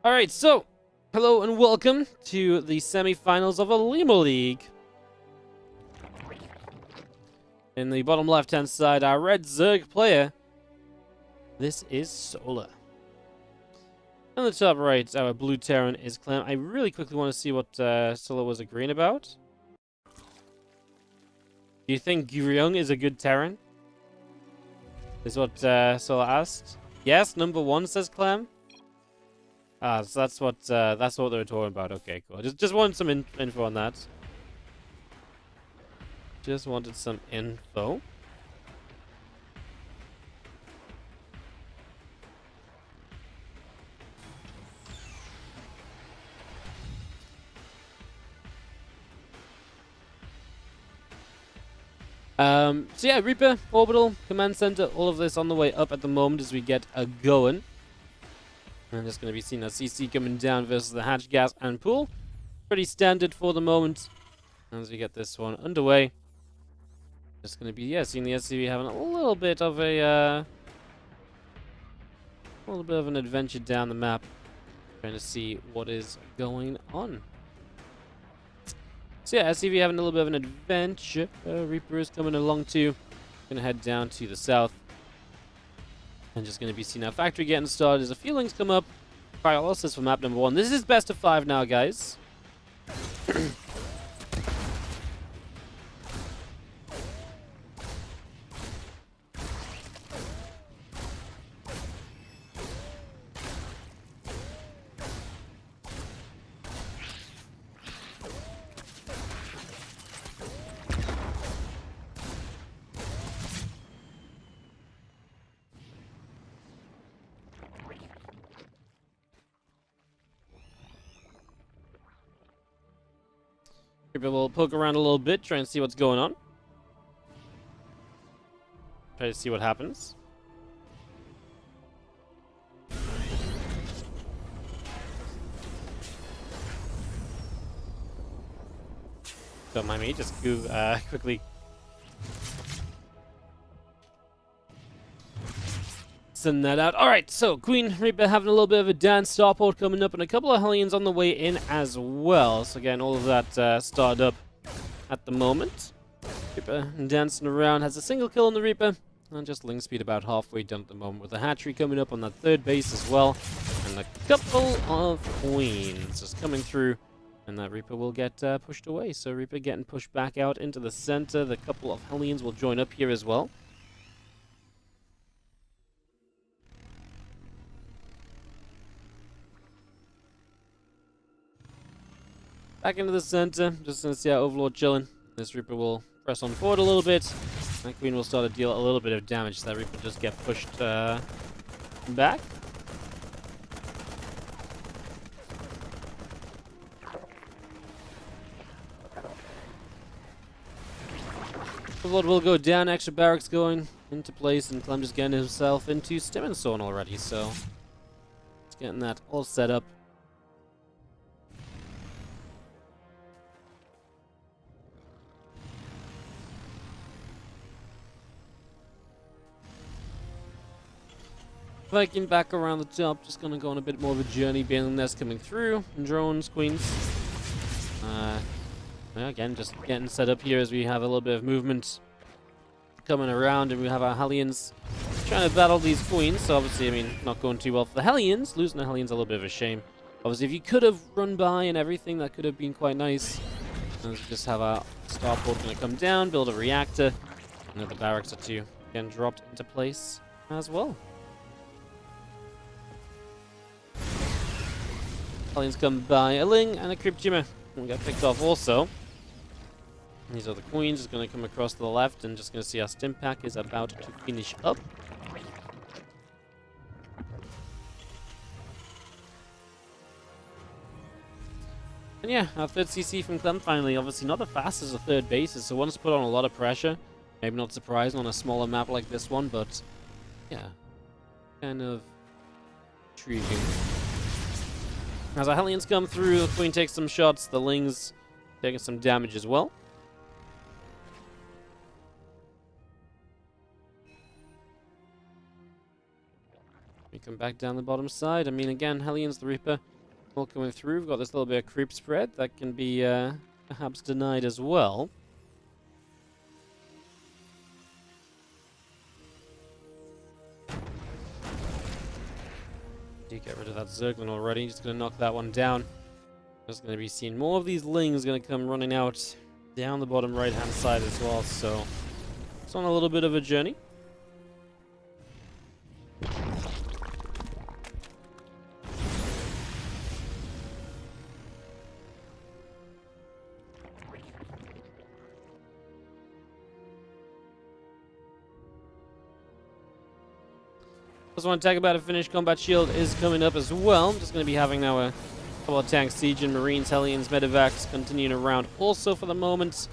Alright, so, hello and welcome to the semifinals of Olimoleague. In the bottom left-hand side, our red Zerg player, this is Solar. On the top right, our blue Terran is Clem. I really quickly want to see what Solar was agreeing about. Do you think Gurion is a good Terran? Is what Solar asked. Yes, number 1, says Clem. Ah, so that's what they were talking about. Okay, cool. Just wanted some info on that. Just wanted some info. So yeah, Reaper, Orbital, Command Center, all of this on the way up at the moment as we get going. And just going to be seeing a CC coming down versus the Hatch, Gas, and Pool. Pretty standard for the moment as we get this one underway. Just going to be, yeah, seeing the SCV having a little bit of an adventure down the map. Trying to see what is going on. So yeah, SCV having a little bit of an adventure. Reaper is coming along too. Gonna head down to the south. And just gonna be seeing our factory getting started as a few links come up. Cryolysis for map number 1. This is best of 5 now, guys. Reaper will poke around a little bit, try and see what's going on. Try to see what happens. Don't mind me, just go quickly. Send that out. Alright, so Queen Reaper having a little bit of a dance. Starport coming up and a couple of Hellions on the way in as well. So again, all of that started up at the moment. Reaper dancing around, has a single kill on the Reaper. And just link speed about halfway done at the moment with a hatchery coming up on that third base as well. And a couple of Queens just coming through. And that Reaper will get pushed away. So Reaper getting pushed back out into the center. The couple of Hellions will join up here as well. Back into the center, just gonna see our Overlord chilling. This Reaper will press on forward a little bit. That Queen will start to deal a little bit of damage. That Reaper just get pushed back. Overlord will go down, extra barracks going into place, and Clem just getting himself into Stem and Solar already, so it's getting that all set up. Viking back around the top, just gonna go on a bit more of a journey. Bailing nest coming through, and drones, Queens. Again, just getting set up here as we have a little bit of movement coming around, and we have our Hellions trying to battle these Queens. So obviously, I mean, not going too well for the Hellions. Losing the Hellions a little bit of a shame. Obviously, if you could have run by and everything, that could have been quite nice. And just have our starport gonna come down, build a reactor, and the barracks are two again dropped into place as well. Hellions come by, a Ling and a Crypt Jimmer will get picked off also. These are the Queens, just going to come across to the left and just going to see our Stim Pack is about to finish up. And yeah, our third CC from Clem finally, obviously not the fastest of third bases, so wants to put on a lot of pressure. Maybe not surprising on a smaller map like this one, but yeah, kind of intriguing. As our Hellions come through, the Queen takes some shots, the Lings taking some damage as well. come back down the bottom side. I mean, again, Hellions, the Reaper, all coming through. We've got this little bit of creep spread that can be perhaps denied as well. Do get rid of that Zerglin already. Just going to knock that one down. Just going to be seeing more of these Lings going to come running out down the bottom right-hand side as well. So it's on a little bit of a journey. Just want to talk about a finished combat shield is coming up as well. I'm just going to be having now a couple of tanks, Siege and Marines, Hellions, Medivacs continuing around also for the moment.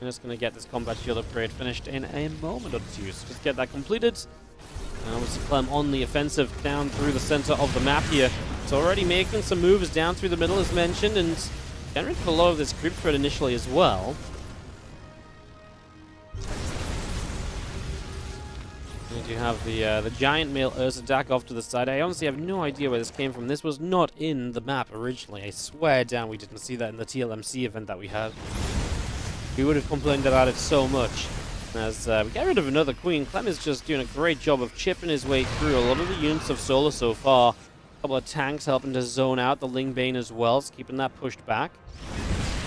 I'm just going to get this combat shield upgrade finished in a moment or two. So just get that completed. And obviously Clem on the offensive down through the center of the map here. It's already making some moves down through the middle as mentioned, and getting rid of a lot of this creep threat initially as well. You have the giant male Ursa attack off to the side. I honestly have no idea where this came from. This was not in the map originally. I swear down we didn't see that in the TLMC event that we had. We would have complained about it so much. As we get rid of another queen, Clem is just doing a great job of chipping his way through a lot of the units of Solar so far. A couple of tanks helping to zone out the Ling Bane as well, so keeping that pushed back.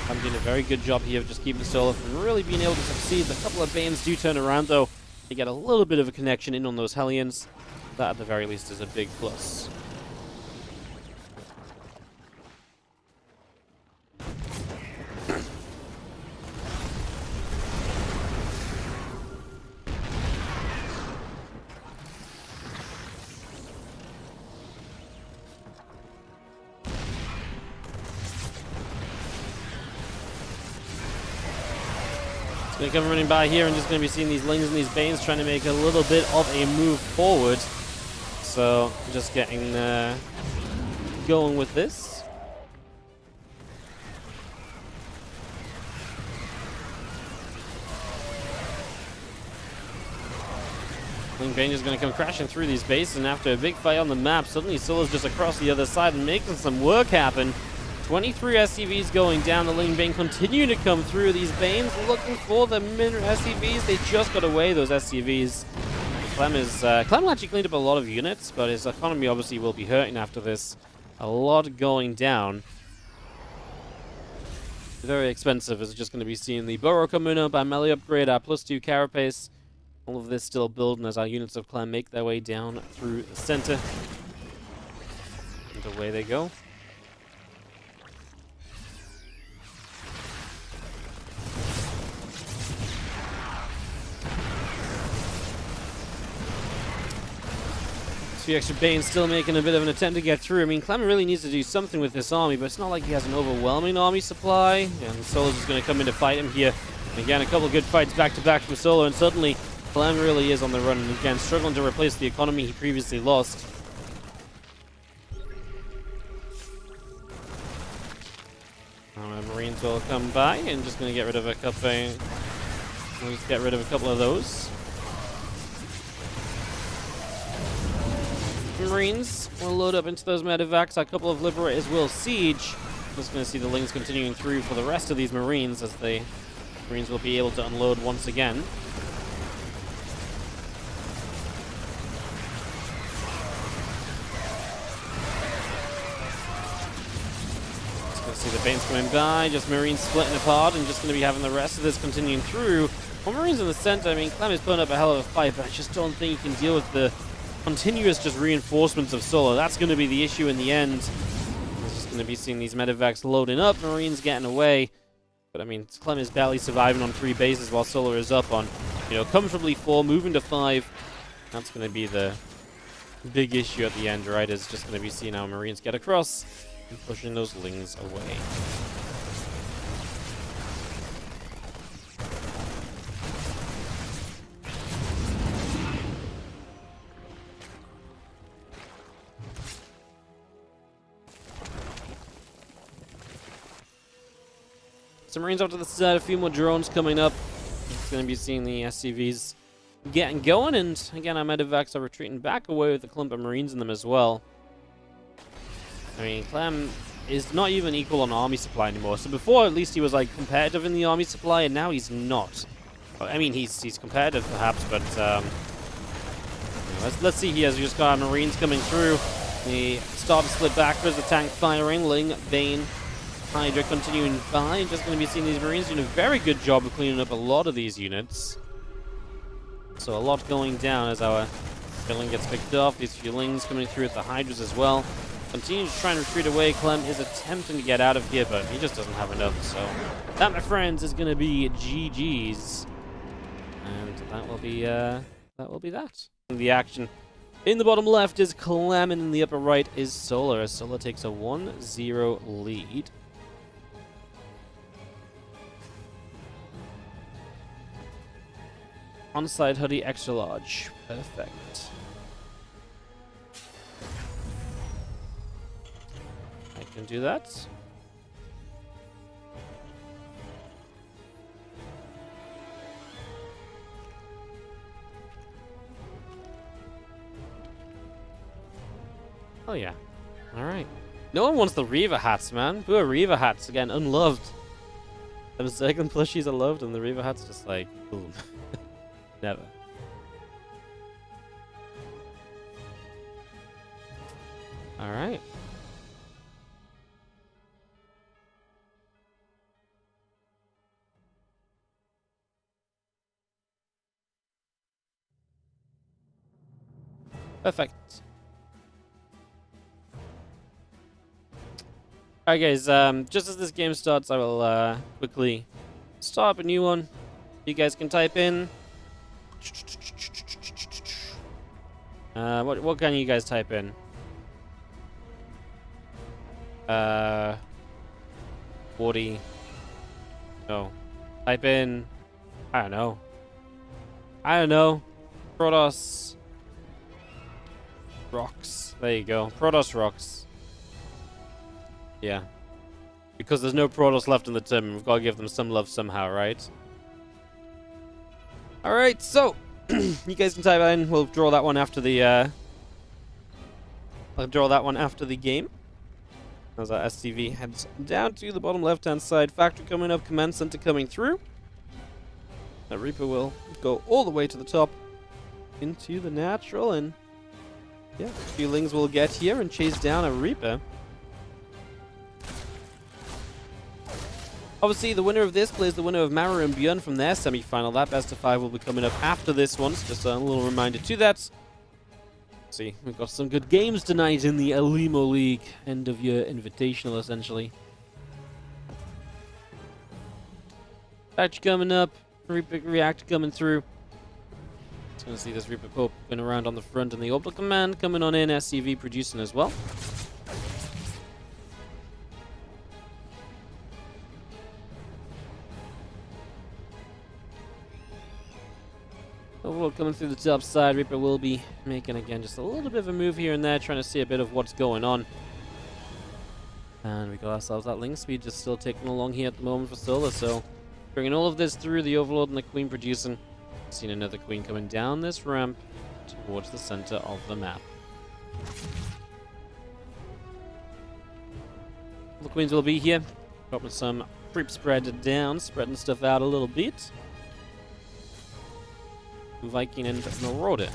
I'm doing a very good job here of just keeping Solar from really being able to succeed. A couple of Banes do turn around though. You get a little bit of a connection in on those Hellions. That, at the very least, is a big plus. Going to come running by here and just going to be seeing these Lings and these Banes trying to make a little bit of a move forward. So, just getting going with this. Ling Bane is going to come crashing through these bases, and after a big fight on the map, suddenly Solar's just across the other side and making some work happen. 23 SCVs going down. The Ling Bane continuing to come through. These Banes looking for the min SCVs. They just got away, those SCVs. Clem actually cleaned up a lot of units, but his economy obviously will be hurting after this. A lot going down. Very expensive. Is just going to be seeing the Burrow coming up, our melee upgrade, our +2 carapace. All of this still building as our units of Clem make their way down through the center. And away they go. The extra Bane still making a bit of an attempt to get through. I mean, Clem really needs to do something with this army, but it's not like he has an overwhelming army supply. And Solar's just going to come in to fight him here. And again, a couple of good fights back-to-back from Solar, and suddenly Clem really is on the run. And again, struggling to replace the economy he previously lost. Marines will come by, and just going to get rid of a couple. We'll just get rid of a couple of those. Marines will load up into those Medivacs. A couple of Liberators will siege. Just going to see the Lings continuing through for the rest of these Marines, as the Marines will be able to unload once again. Just going to see the Banes coming by, just Marines splitting apart, and just going to be having the rest of this continuing through. Well, Marines in the center, I mean, Clem is putting up a hell of a fight, but I just don't think he can deal with the continuous just reinforcements of Solar. That's going to be the issue in the end. We're just going to be seeing these Medivacs loading up, Marines getting away. But I mean, Clem is barely surviving on 3 bases while Solar is up on, comfortably 4, moving to 5. That's going to be the big issue at the end, right? Is just going to be seeing our Marines get across and pushing those Lings away. Some Marines off to the side, a few more drones coming up. It's going to be seeing the SCVs getting going, and again, our medevacs are retreating back away with a clump of Marines in them as well. I mean, Clem is not even equal on army supply anymore. So before, at least he was like competitive in the army supply, and now he's not. I mean, he's competitive perhaps, but let's see here. As we just got our Marines coming through. The start to split backwards, the tank firing, Ling, Bane, Hydra continuing by. Just going to be seeing these Marines doing a very good job of cleaning up a lot of these units. So a lot going down as our Ling gets picked off. These few Lings coming through with the Hydras as well. Continues to try and retreat away. Clem is attempting to get out of here, but he just doesn't have enough. So that, my friends, is going to be GG's. And that will be that. The action in the bottom left is Clem, and in the upper right is Solar, as Solar takes a 1-0 lead. On-side hoodie extra large. Perfect. I can do that. Oh yeah. Alright. No one wants the Reaver hats, man. Poor Reaver hats, again, unloved. Them second plushies are loved, and the Reaver hats just like, boom. Never. Alright. Perfect. Alright guys, just as this game starts, I will quickly start up a new one. You guys can type in... what can you guys type in? Wardy... No. Type in... I don't know. Protoss... Rocks. There you go. Protoss Rocks. Yeah. Because there's no Protoss left in the team. We've got to give them some love somehow, right? Alright, so... you guys can type in. We'll draw that one after the... I'll draw that one after the game. As our STV heads down to the bottom left-hand side. Factory coming up. Command center coming through. That Reaper will go all the way to the top. Into the natural, and... yeah, a few Lings will get here and chase down a Reaper. Obviously, the winner of this plays the winner of Mara and Björn from their semi-final. That best of 5 will be coming up after this one. So just a little reminder to that. See, we've got some good games tonight in the Olimoleague end-of-year invitational, essentially. Patch coming up. Reaper React coming through. Just going to see this Reaper Pope going around on the front, and the Orbital Command coming on in. SCV producing as well. Overall, coming through the top side, Reaper will be making, again, just a little bit of a move here and there, trying to see a bit of what's going on. And we got ourselves that Ling speed just still taking along here at the moment for Solar, so bringing all of this through, the Overlord and the Queen producing. Seen another Queen coming down this ramp towards the center of the map. The Queens will be here, dropping some creep spread down, spreading stuff out a little bit. Viking and Marauder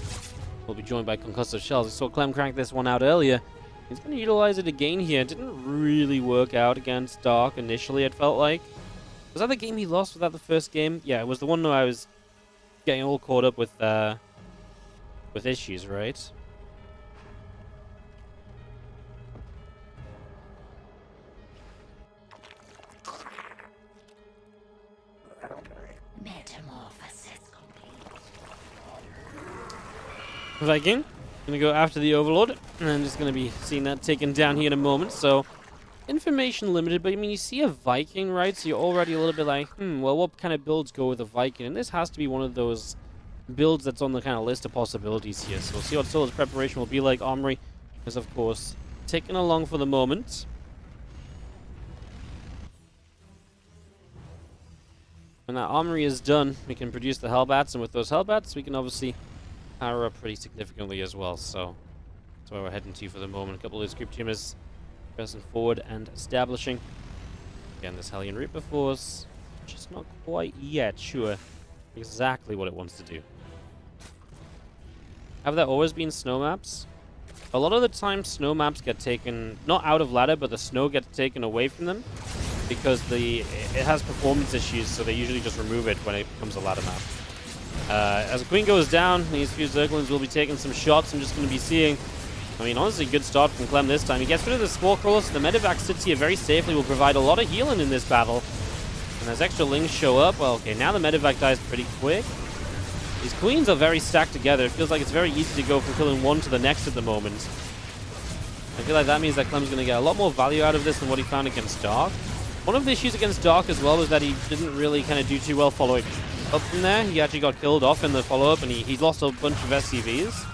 will be joined by Concussive Shells. We saw Clem crank this one out earlier. He's going to utilize it again here. It didn't really work out against Dark initially, it felt like. Was that the game he lost? Was that the first game? Yeah, it was the one where I was getting all caught up with issues, right? Viking gonna go after the Overlord, and I'm just gonna be seeing that taken down here in a moment. So information limited, but I mean, you see a Viking, right? So you're already a little bit like, well, what kind of builds go with a Viking? And this has to be one of those builds that's on the kind of list of possibilities here. So we'll see what Solar's preparation will be like. Omri is, of course, taken along for the moment. When that armory is done, we can produce the Hellbats, and with those Hellbats, we can obviously power up pretty significantly as well. So that's where we're heading to for the moment. A couple of those group tumors pressing forward and establishing. Again, this Hellion Reaper Force, just not quite yet sure exactly what it wants to do. Have there always been snow maps? A lot of the time, snow maps get taken, not out of ladder, but the snow gets taken away from them because it has performance issues, so they usually just remove it when it becomes a ladder map. As the Queen goes down, these few Zerglings will be taking some shots. I'm just going to be seeing, I mean, honestly, good start from Clem this time. He gets rid of the Spore Crawler, so the Medivac sits here very safely, will provide a lot of healing in this battle. And as extra Lings show up, well, okay, now the Medivac dies pretty quick. These Queens are very stacked together. It feels like it's very easy to go from killing one to the next at the moment. I feel like that means that Clem's going to get a lot more value out of this than what he found against Dark. One of the issues against Dark as well was that he didn't really kind of do too well following up from there. He actually got killed off in the follow-up, and he lost a bunch of SCVs.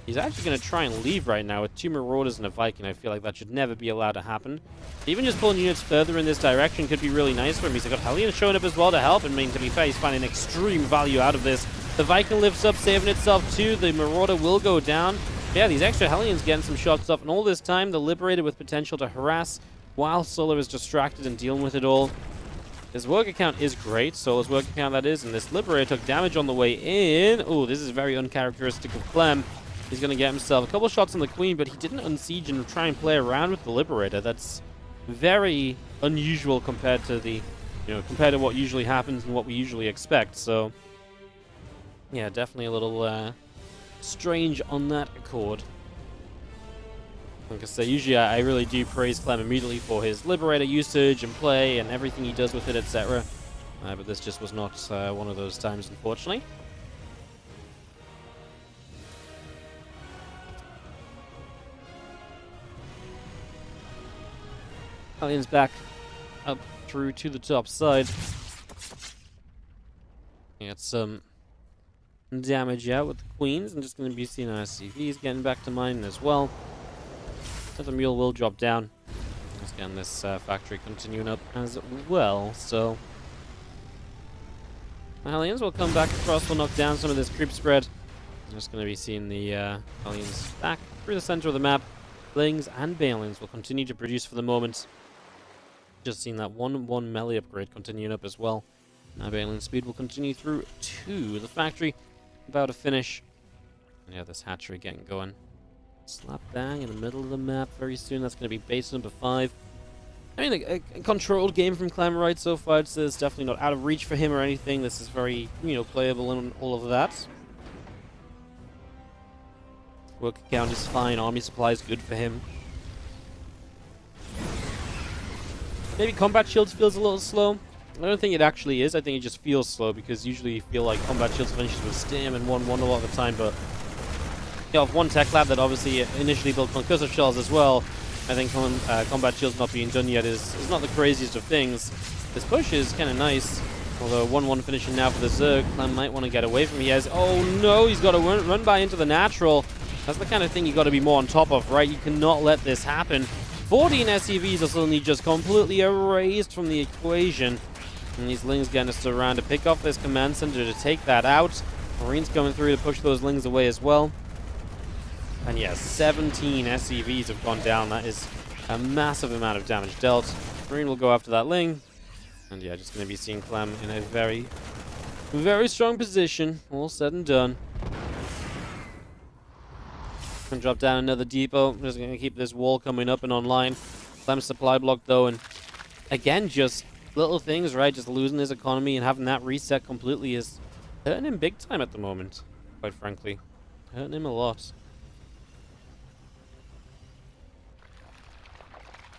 He's actually going to try and leave right now with 2 Marauders and a Viking. I feel like that should never be allowed to happen. Even just pulling units further in this direction could be really nice for him. He's got Hellion showing up as well to help, and I mean, to be fair, he's finding extreme value out of this. The Viking lifts up, saving itself too. The Marauder will go down. Yeah, these extra Hellions getting some shots off, and all this time, the Liberator with potential to harass while Solar is distracted and dealing with it all. His worker count is great, Solar's worker count that is, and this Liberator took damage on the way in. Oh, this is very uncharacteristic of Clem. He's going to get himself a couple shots on the Queen, but he didn't unsiege and try and play around with the Liberator. That's very unusual compared to compared to what usually happens and what we usually expect. So, yeah, definitely a little strange on that accord. Like I say, usually I really do praise Clem immediately for his Liberator usage and play and everything he does with it, etc. But this just was not one of those times, unfortunately. Hellion's back up through to the top side. Get some damage out with the Queens. I'm just going to be seeing our SCVs getting back to mine as well. So the Mule will drop down. Just getting this factory continuing up as well. So the Hellions will come back across. We'll knock down some of this creep spread. I'm just going to be seeing the Hellions back through the center of the map. Lings and Banelings will continue to produce for the moment. Just seen that 1-1 melee upgrade continuing up as well. Now Baneling speed will continue through to the factory. About to finish. And yeah, this hatchery getting going. Slap bang in the middle of the map very soon. That's going to be base number 5. I mean, a controlled game from Clem right so far. It's definitely not out of reach for him or anything. This is very, playable and all of that. Work count is fine. Army supply is good for him. Maybe combat shields feels a little slow. I don't think it actually is. I think it just feels slow because usually you feel like combat shields finishes with stam and 1-1 a lot of the time. But you have one tech lab that obviously initially built concussive shells as well. I think combat shields not being done yet is not the craziest of things. This push is kind of nice. Although 1-1 finishing now for the Zerg. Clem might want to get away from him. He has, oh no, he's got to run by into the natural. That's the kind of thing you got to be more on top of, right? You cannot let this happen. 14 SCVs are suddenly just completely erased from the equation. And these Lings getting us around to pick off this command center to take that out. Marines coming through to push those Lings away as well. And yeah, 17 SCVs have gone down. That is a massive amount of damage dealt. Marine will go after that Ling. And yeah, just going to be seeing Clem in a very, very strong position. All said and done. Going to drop down another depot. Just going to keep this wall coming up and online. Clem's supply block though, and again, just little things, right? Just losing his economy and having that reset completely is hurting him big time at the moment, quite frankly. Hurting him a lot.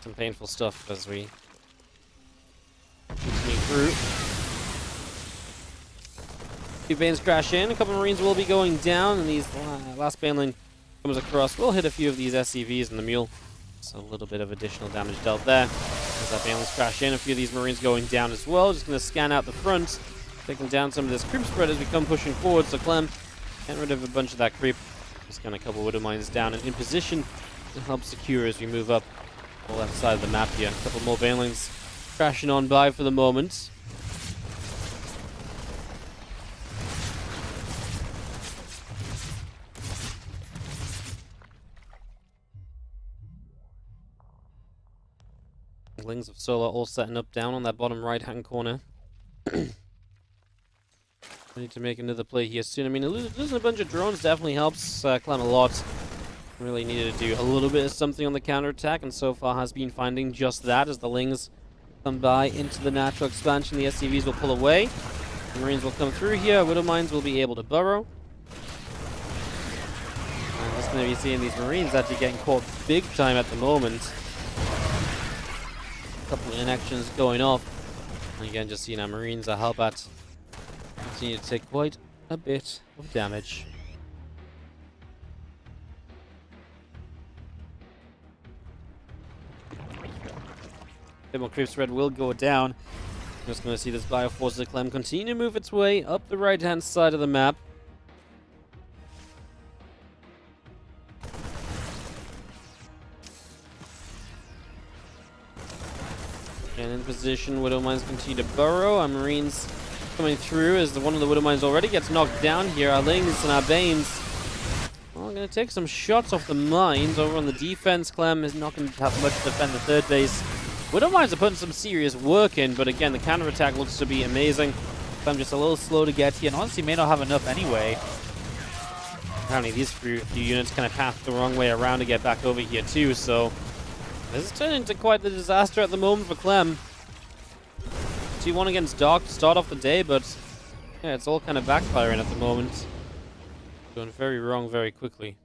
Some painful stuff as we continue through. Two Banes crash in. A couple Marines will be going down, and these last Baneling comes across. We'll hit a few of these SCVs and the Mule. So a little bit of additional damage dealt there. As that Banelings crash in, a few of these Marines going down as well. Just going to scan out the front, taking down some of this creep spread as we come pushing forward. So Clem, getting rid of a bunch of that creep. Just going to couple Widow Mines down and in position to help secure as we move up the left side of the map here. A couple more Banelings crashing on by for the moment. The Lings of Solar all setting up down on that bottom right-hand corner. We need to make another play here soon. I mean, losing a bunch of drones definitely helps Clem a lot. Really needed to do a little bit of something on the counter-attack, and so far has been finding just that as the Lings come by into the natural expansion. The SCVs will pull away. The Marines will come through here. Widow Mines will be able to burrow. I'm just going to be seeing these Marines actually getting caught big time at the moment. A couple of inactions going off. And again, just seeing our Marines, our Hellbat, continue to take quite a bit of damage. A bit more creep spread will go down. Just going to see this Bioforce of Clem continue to move its way up the right-hand side of the map. And in position, Widow Mines continue to burrow. Our Marines coming through as one of the Widow Mines already gets knocked down here. Our Lings and our Banes are going to take some shots off the mines. Over on the defense, Clem is not going to have much to defend the third base. Widow Mines are putting some serious work in, but again, the counterattack looks to be amazing. Clem just a little slow to get here, and honestly may not have enough anyway. Apparently these few units kind of path the wrong way around to get back over here too, so this is turning into quite the disaster at the moment for Clem. 2-1 against Dark to start off the day, but yeah, it's all kind of backfiring at the moment. Going very wrong very quickly.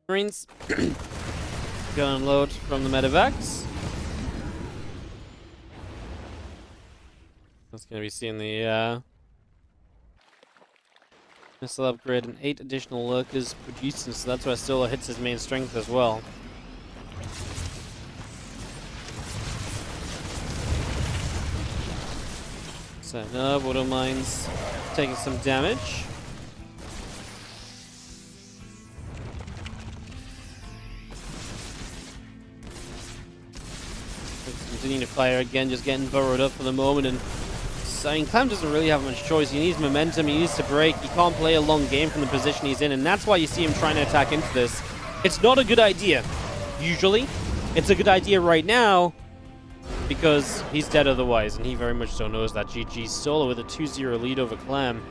Marines gonna unload from the medevacs. That's gonna be seeing the missile upgrade and 8 additional lurkers produced, and so that's where Solar hits his main strength as well. So no, Widow Mines taking some damage. Continuing to fire again, just getting burrowed up for the moment, and I mean, Clem doesn't really have much choice. He needs momentum, he needs to break, he can't play a long game from the position he's in, and that's why you see him trying to attack into this. It's not a good idea, usually. It's a good idea right now, because he's dead otherwise, and he very much so knows that. GG Solar with a 2-0 lead over Clem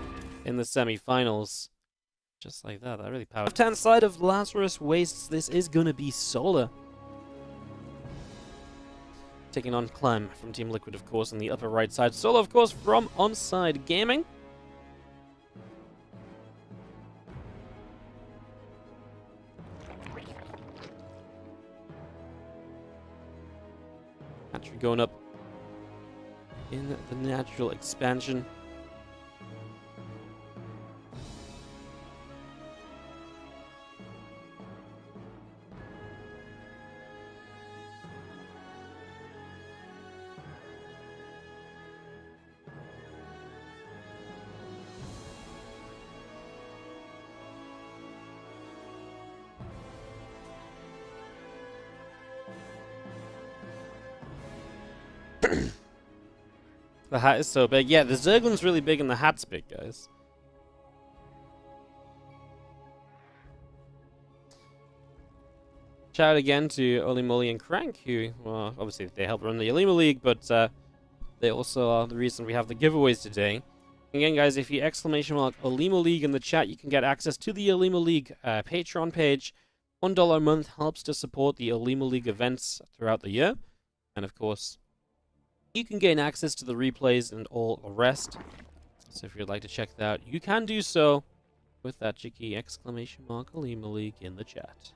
in the semifinals. Just like that, that really powerful. Left-hand side of Lazarus Wastes, this is gonna be Solar taking on Clem from Team Liquid, of course, on the upper right side. Solar, of course, from Onside Gaming. Actually going up in the natural expansion. The hat is so big. Yeah, the Zerglin's really big and the hat's big, guys. Shout out again to Olimoleague and Crank, who, well, obviously they help run the Olimoleague, but they also are the reason we have the giveaways today. Again, guys, if you exclamation mark Olimoleague in the chat, you can get access to the Olimoleague Patreon page. $1 a month helps to support the Olimoleague events throughout the year. And of course, you can gain access to the replays and all the rest. So if you'd like to check that out, you can do so with that cheeky exclamation mark Olimoleague in the chat.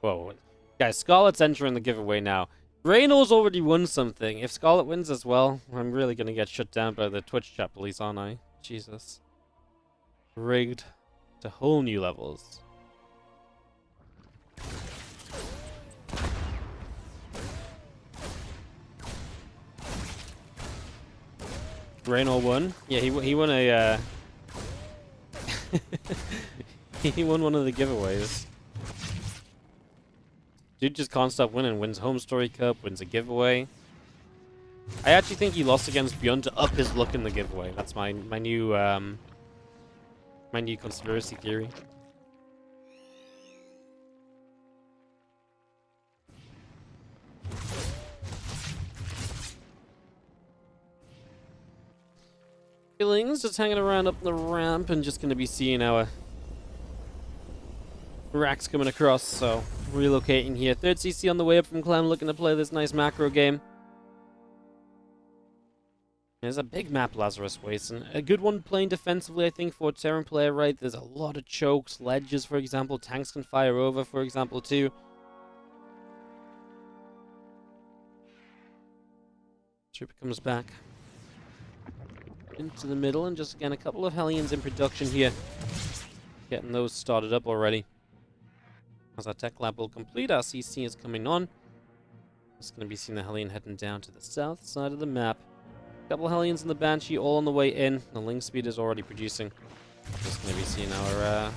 Whoa. Guys, Scarlet's entering the giveaway now. Reynolds already won something. If Scarlet wins as well, I'm really going to get shut down by the Twitch chat police, aren't I? Jesus. Rigged to whole new levels. Reynolds won. Yeah, he won a he won one of the giveaways. Dude just can't stop winning. Wins Home Story Cup, wins a giveaway. I actually think he lost against Beyond to up his look in the giveaway. That's my new My new conspiracy theory. Feelings just hanging around up the ramp and just going to be seeing our racks coming across, so relocating here. Third CC on the way up from Clem, looking to play this nice macro game. There's a big map, Lazarus Waste, and a good one playing defensively, I think, for a Terran player, right? There's a lot of chokes, ledges, for example. Tanks can fire over, for example, too. Trooper comes back into the middle, and just, again, a couple of Hellions in production here. Getting those started up already. As our tech lab will complete, our CC is coming on. Just going to be seeing the Hellion heading down to the south side of the map. Couple Hellions in the Banshee, all on the way in. The link speed is already producing. Just going to be seeing our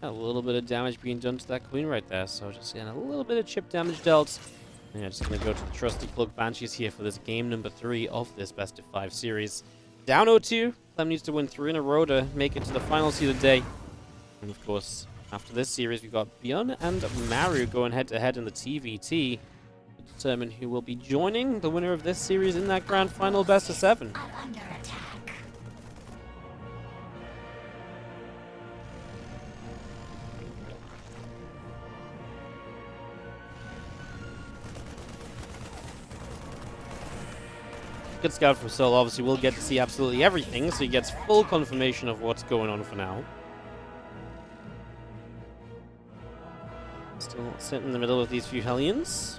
a little bit of damage being done to that Queen right there. So just getting a little bit of chip damage dealt. And yeah, just going to go to the trusty Cloak Banshees here for this game number 3 of this best of 5 series. Down 0-2. Clem needs to win 3 in a row to make it to the finals here today. And of course, after this series, we've got Bjorn and Maru going head-to-head in the TvT. Determine who will be joining the winner of this series in that grand final best of 7. Under attack. Good scout from Solar. Obviously, we'll get to see absolutely everything, so he gets full confirmation of what's going on for now. Still sitting in the middle of these few Hellions.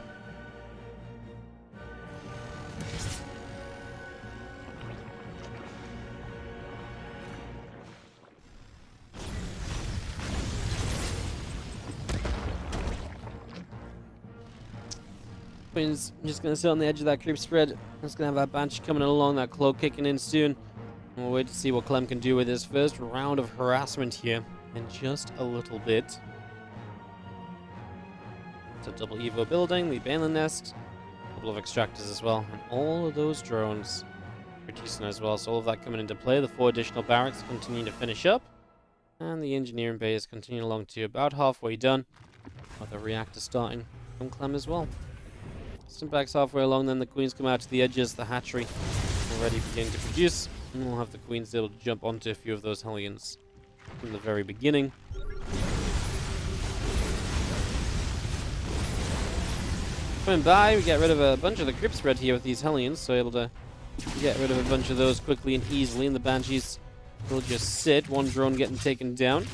Queen's just going to sit on the edge of that creep spread. Just going to have that Banshee coming along, that Cloak kicking in soon. And we'll wait to see what Clem can do with his first round of harassment here in just a little bit. So double Evo building, the Baneland Nest, a couple of extractors as well, and all of those drones producing as well. So all of that coming into play. The 4 additional barracks continuing to finish up. And the engineering bay is continuing along to about halfway done. With the reactor starting from Clem as well. Stimpak's halfway along, then the Queens come out to the edges, the hatchery already beginning to produce, and we'll have the Queens able to jump onto a few of those Hellions from the very beginning. Coming by, we get rid of a bunch of the crypt spread here with these Hellions, so able to get rid of a bunch of those quickly and easily, and the Banshees will just sit, one drone getting taken down.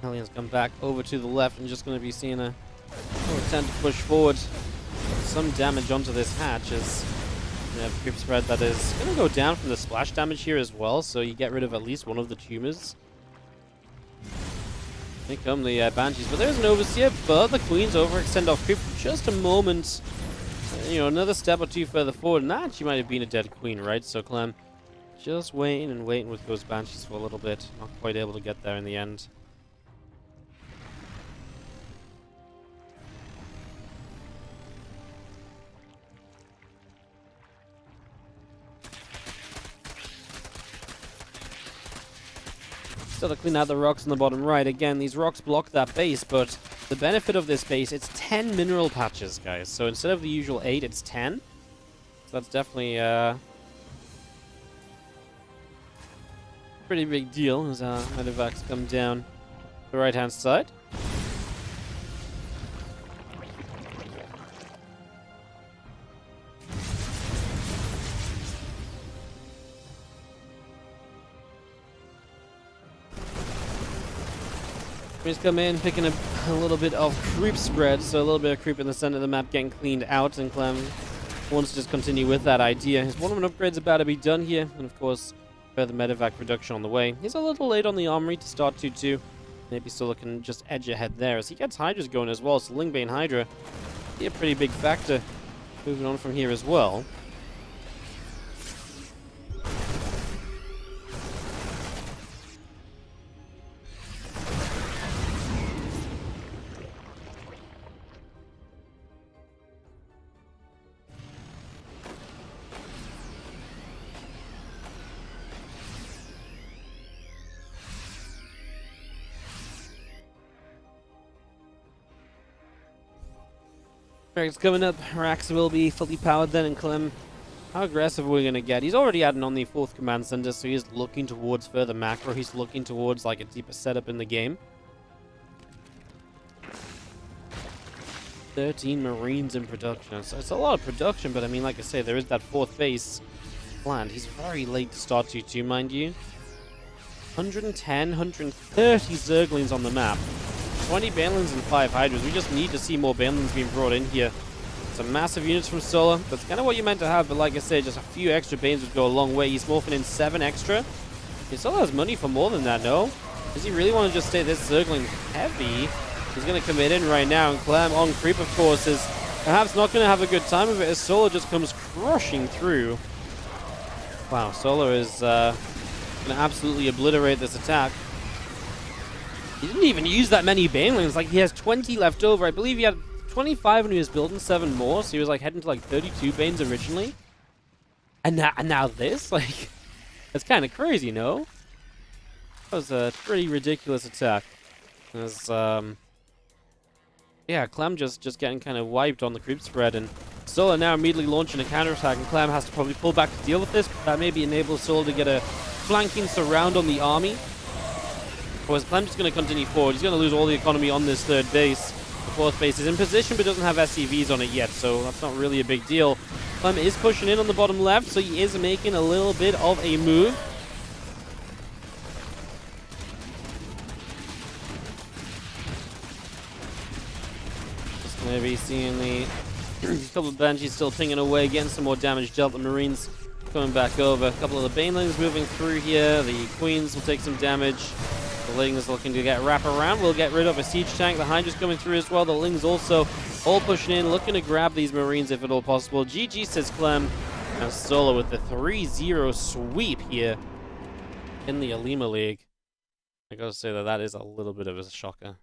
Hellions come back over to the left and just going to be seeing a attempt to push forward some damage onto this hatch as we have creep spread that is going to go down from the splash damage here as well, so you get rid of at least one of the tumors. Here come the Banshees, but there's an overseer, but the Queens overextend off creep for just a moment. You know, another step or two further forward, and that actually might have been a dead Queen, right? So Clem just waiting and waiting with those Banshees for a little bit, not quite able to get there in the end. Still to clean out the rocks on the bottom right. Again, these rocks block that base, but the benefit of this base, it's 10 mineral patches, guys. So instead of the usual 8, it's 10. So that's definitely a pretty big deal as our medevacs come down the right-hand side. Queens come in, picking up a little bit of creep spread, so a little bit of creep in the center of the map getting cleaned out, and Clem wants to just continue with that idea. His 1-1 upgrade's about to be done here, and of course, further medevac production on the way. He's a little late on the armory to start 2-2. Maybe still looking just edge ahead there, as he gets Hydras going as well, so Lingbane Hydra be a pretty big factor moving on from here as well. Alright, it's coming up. Rax will be fully powered then, and Clem. How aggressive are we going to get? He's already adding on the 4th command center, so he's looking towards further macro. He's looking towards like a deeper setup in the game. 13 Marines in production. So it's a lot of production, but I mean, like I say, there is that 4th base planned. He's very late to start 2-2, mind you. 110, 130 Zerglings on the map. 20 Banelings and 5 Hydras. We just need to see more Banelings being brought in here. Some massive units from Solar. That's kind of what you meant to have, but like I said, just a few extra Banes would go a long way. He's morphing in 7 extra. He still has money for more than that, no? Does he really want to just stay this Zergling heavy? He's going to commit in right now, and Clem on creep, of course, is perhaps not going to have a good time of it as Solar just comes crushing through. Wow, Solar is going to absolutely obliterate this attack. He didn't even use that many Banelings. Like, he has 20 left over. I believe he had 25 when he was building 7 more, so he was like heading to like 32 Banes originally. And now this? Like, that's kind of crazy, no? That was a pretty ridiculous attack. As, yeah, Clem just getting kind of wiped on the creep spread, and Solar now immediately launching a counterattack, and Clem has to probably pull back to deal with this. That maybe enables Solar to get a flanking surround on the army. Whereas Clem's just going to continue forward. He's going to lose all the economy on this 3rd base. The 4th base is in position, but doesn't have SCVs on it yet, so that's not really a big deal. Clem is pushing in on the bottom left, so he is making a little bit of a move. Just going to be seeing the couple of Banshees still pinging away, getting some more damage dealt. The Marines coming back over. A couple of the Banelings moving through here. The Queens will take some damage. The Ling is looking to get wrap around. We'll get rid of a siege tank. The Hydra's coming through as well. The Ling's also all pushing in, looking to grab these Marines if at all possible. GG, says Clem. And Solar with the 3-0 sweep here in the Olimoleague. I gotta say that is a little bit of a shocker.